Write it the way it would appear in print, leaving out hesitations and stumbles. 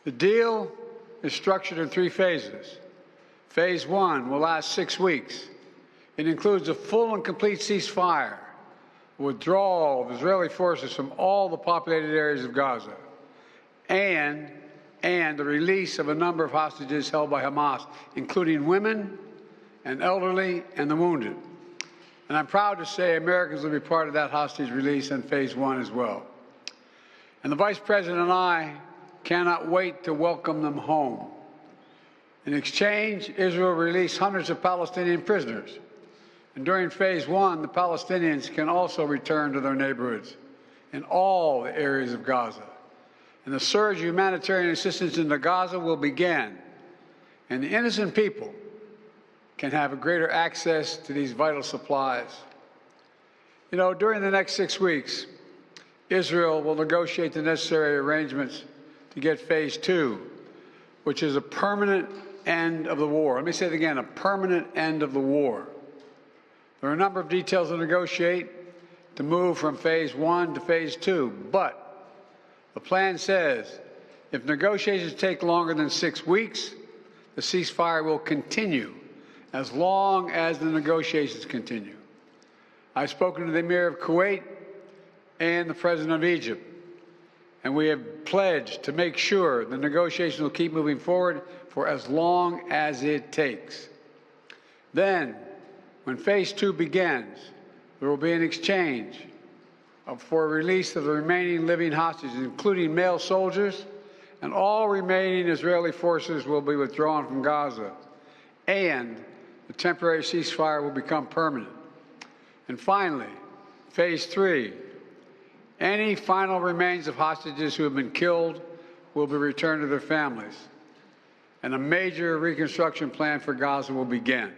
The deal is structured in 3 phases. Phase 1 will last 6 weeks. It includes a full and complete ceasefire, withdrawal of Israeli forces from all the populated areas of Gaza, and the release of a number of hostages held by Hamas, including women and elderly and the wounded. And I'm proud to say Americans will be part of that hostage release in Phase 1 as well. And the Vice President and I cannot wait to welcome them home. In exchange, Israel released hundreds of Palestinian prisoners. And during Phase 1, the Palestinians can also return to their neighborhoods in all the areas of Gaza. And the surge of humanitarian assistance into Gaza will begin. And the innocent people can have a greater access to these vital supplies. You know, during the next 6 weeks, Israel will negotiate the necessary arrangements to get Phase 2, which is a permanent end of the war. Let me say it again, a permanent end of the war. There are a number of details to negotiate to move from Phase 1 to Phase 2, but the plan says if negotiations take longer than 6 weeks, the ceasefire will continue as long as the negotiations continue. I've spoken to the Emir of Kuwait and the President of Egypt, and we have pledged to make sure the negotiations will keep moving forward for as long as it takes. Then, when Phase 2 begins, there will be an exchange for release of the remaining living hostages, including male soldiers, and all remaining Israeli forces will be withdrawn from Gaza, and the temporary ceasefire will become permanent. And finally, Phase 3, any final remains of hostages who have been killed will be returned to their families, and a major reconstruction plan for Gaza will begin.